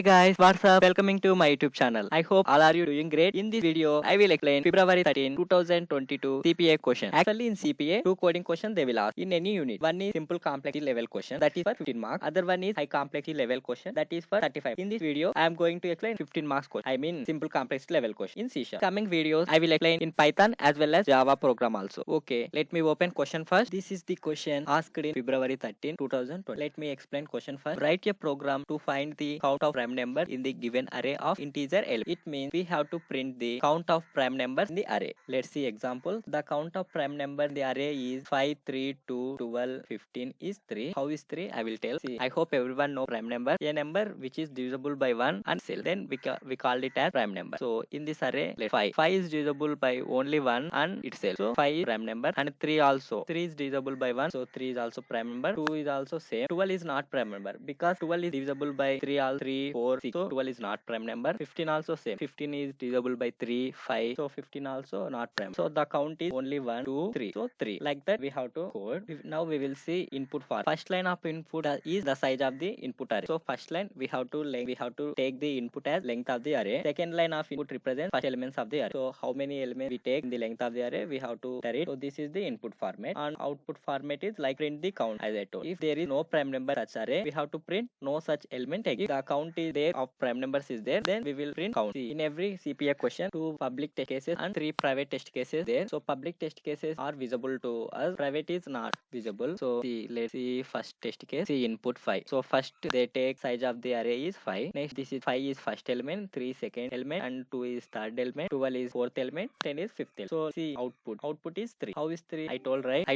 Hey guys, what's up? Welcoming to my YouTube channel. I hope all are you doing great. In this video, I will explain February 13, 2022 CPA question. Actually in CPA, two coding questions they will ask in any unit. One is simple complexity level question that is for 15 marks. Other one is high complexity level question that is for 35. In this video, I am going to explain 15 marks question. I mean simple complexity level question in C#. Coming videos, I will explain in Python as well as Java program also. Okay, let me open question first. This is the question asked in February 13, 2020. Let me explain question first. Write a program to find the count of prime number in the given array of integer element. It means we have to print the count of prime numbers in the array. Let's see example. The count of prime number in the array is 5, 3, 2, 12, 15 is 3. How is 3? I will tell. See, I hope everyone know prime number. A number which is divisible by 1 and cell. Then we call it as prime number. So in this array, let 5. 5 is divisible by only 1 and itself. So 5 is prime number and 3 also. 3 is divisible by 1. So 3 is also prime number. 2 is also same. 12 is not prime number because 12 is divisible by 3 all 3 4 6. So 12 is not prime number. 15 also same. 15 is divisible by 3 5. So 15 also not prime. So the count is only 1 2 3. So 3. Like that we have to code. Now we will see input for first line of input is the size of the input array. So first line we have to take the input as length of the array. Second line of input represents first elements of the array. So how many elements we take in the length of the array, we have to enter it. So this is the input format, and output format is like print the count as I told. If there is no prime number such array, we have to print no such element again. If the count is there of prime numbers is there, then we will print count. See, in every CPA question, 2 public test cases and 3 private test cases there. So public test cases are visible to us, private is not visible. So see, let's see first test case. See input 5. So first they take size of the array is 5. Next this is 5 is first element, 3 second element, and 2 is third element, 12 is fourth element, 10 is fifth element. So see output is 3. How is 3? I told right.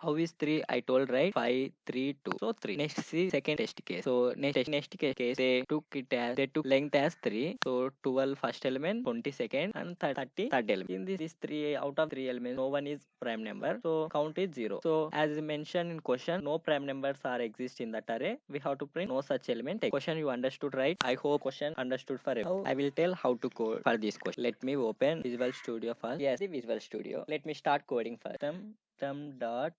How is 3? I told right. 5 3 2. So 3. Next see second test case. So next case they took length as 3. So 12 first element, 20 second, and 30 third element. In this 3 out of 3 elements, no one is prime number. So count is 0. So as mentioned in question, no prime numbers are exist in that array. We have to print no such element. Question you understood right? I hope question understood for everyone. I will tell how to code for this question. Let me open Visual Studio first. Yes, the Visual Studio. Let me start coding first. Term dot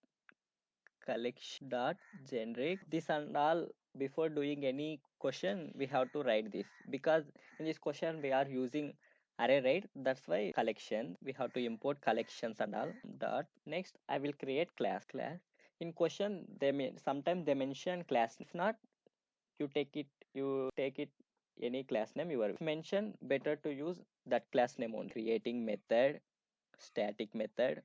collection dot generic. This and all, before doing any question we have to write this, because in this question we are using array, right? That's why collection we have to import collections and all. Dot next I will create class. In question sometimes they mention class. If not, you take it any class name you are mention, better to use that class name on. Creating method, static method.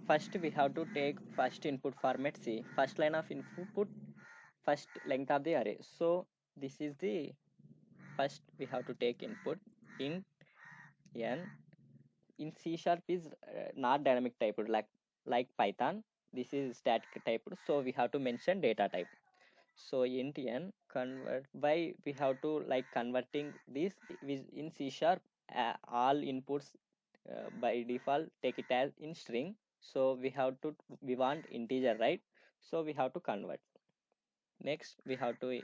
First we have to take first input format. See, first line of input, first length of the array. So this is the first we have to take input int n. In C# is not dynamic type like Python. This is static type, so we have to mention data type. So int n convert. Why we have to like converting this in C#, all inputs by default take it as in string. So we want integer, right? So we have to convert. Next we have to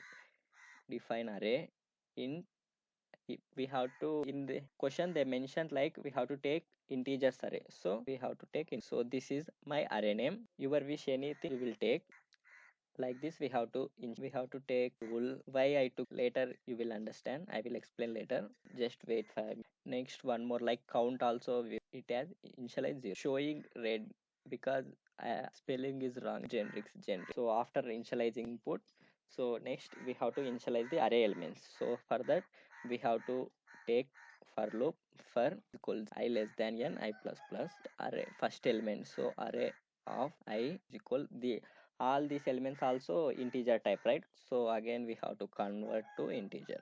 define array. In we have to, in the question they mentioned like we have to take integers array, so we have to take in. So this is my array name. Your wish anything you will take. Like this we have to take tool. Why I took later you will understand. I will explain later. Just wait 5. Next one more like count also it has initialize 0, showing red because spelling is wrong. Generic. So after initializing input, so next we have to initialize the array elements. So for that we have to take for loop for equals I less than n I plus plus array first element. So array of I is equal the all these elements also integer type, right? So again we have to convert to integer.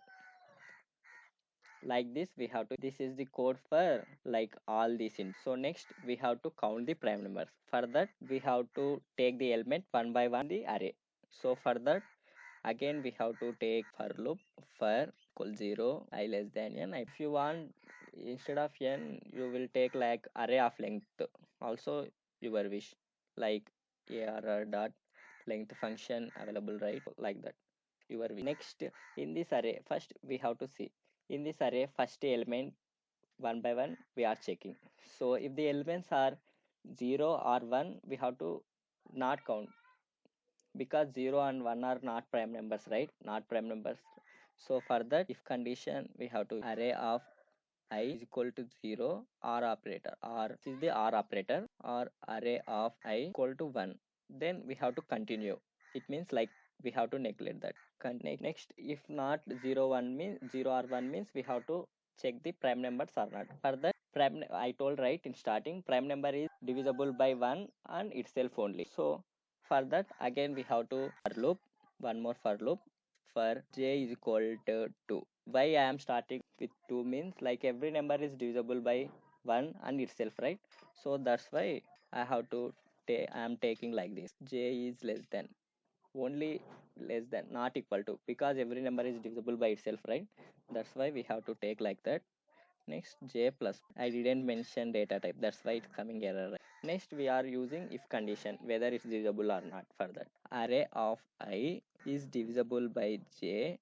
Like this we have to, this is the code for like all these in. So next we have to count the prime numbers. For that we have to take the element one by one the array. So for that again we have to take for loop for equal 0 I less than n. If you want instead of n you will take like array of length also, your wish, like arr dot length function available, right? Like that your wish. Next in this array first we have to see in this array first element one by one we are checking. So if the elements are 0 or 1 we have to not count, because 0 and 1 are not prime numbers, right? Not prime numbers. So for that, if condition, we have to array of I is equal to 0 or operator, or this is the or operator, or array of I equal to 1, then we have to continue. It means like we have to neglect that. Next, if not 0 1 means 0 or 1 means we have to check the prime numbers or not. For that, I told right in starting, prime number is divisible by 1 and itself only. So for that, again we have to for loop, one more for loop, for j is equal to 2. Why I am starting with 2 means like every number is divisible by 1 and itself, right? So that's why I have to I am taking like this, j is less than, only less than, not equal to, because every number is divisible by itself, right? That's why we have to take like that. Next, j plus, I didn't mention data type, that's why it's coming error, right? Next, we are using if condition, whether it's divisible or not. For that, array of I is divisible by j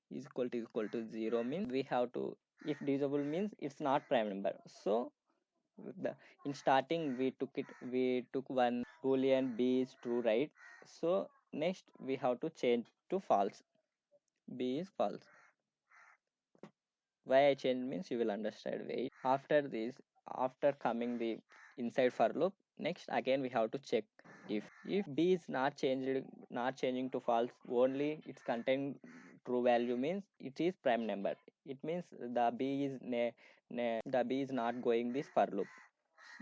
is equal to 0 means we have to, if divisible means it's not prime number. So the, in starting we took one boolean b is true, right? So next we have to change to false, b is false. Why I change means you will understand. Wait, after this, after coming the inside for loop, next again we have to check if b is not changing to false, only its contain true value means it is prime number. It means the the b is not going this for loop.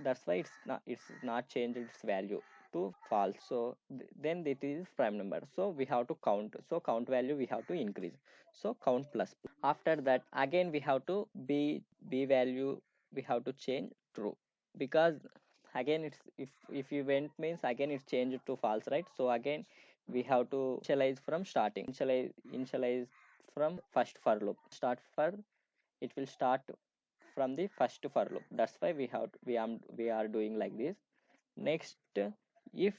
That's why it's not changed its value to false. So then it is prime number, so we have to count. So count value we have to increase, so count plus. After that, again we have to b value we have to change true, because again it's if you went means again it's changed to false, right? So again we have to initialize from starting, initialize from first for loop, start for, it will start from the first for loop. That's why we are doing like this. Next, if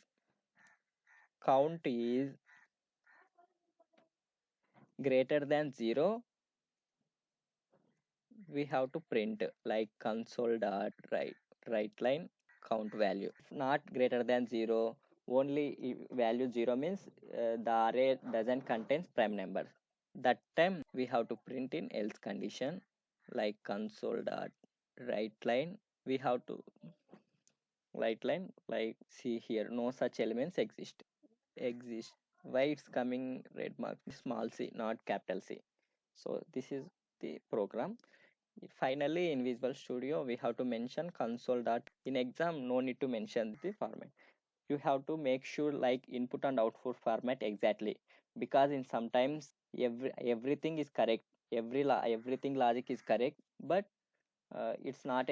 count is greater than 0, we have to print like console dot right line count value. If not greater than 0, only if value 0 means the array doesn't contain prime number. That time we have to print in else condition like console dot right line. We have to right line like, see here, no such elements exist. Why it's coming red mark, small c not capital C. So this is the program. Finally, in Visual Studio, we have to mention console dot. In exam, no need to mention the format. You have to make sure like input and output format exactly, because in sometimes everything is correct, everything logic is correct, but it's not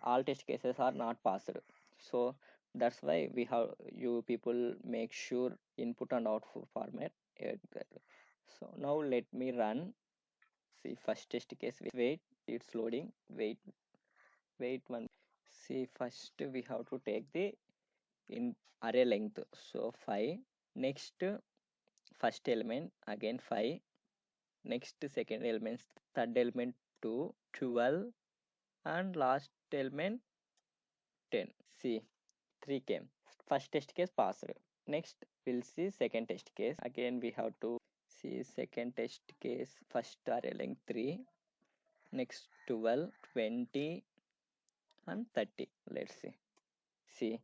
all test cases are not passed. So that's why we have, you people make sure input and output format exactly. So now let me run. See first test case, wait, it's loading, wait one. See first we have to take the in array length, so 5. Next, first element again 5. Next, second element, third element 2, 12, and last element 10. See 3 came. First test case passed. Next we'll see second test case. Again we have to see second test case. First array length 3, next 12, 20, and 30. Let's see,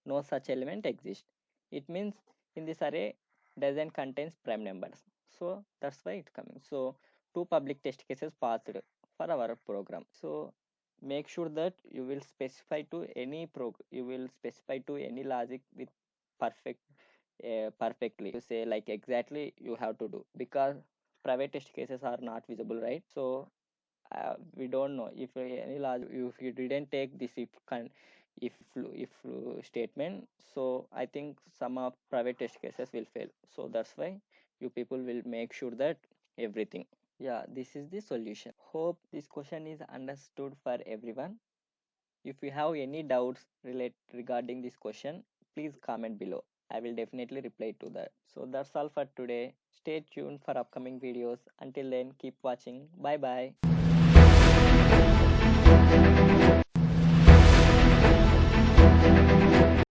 no such element exists. It means in this array doesn't contains prime numbers. So that's why it's coming. So two public test cases passed for our program. So make sure that you will specify to any you will specify to any logic with perfectly. You say like exactly you have to do, because private test cases are not visible, right? So we don't know if any large, if you didn't take this if statement, so I think some of private test cases will fail. So that's why you people will make sure that everything. Yeah, this is the solution. Hope this question is understood for everyone. If you have any doubts regarding this question, please comment below. I will definitely reply to that. So that's all for today. Stay tuned for upcoming videos. Until then, keep watching. Bye bye.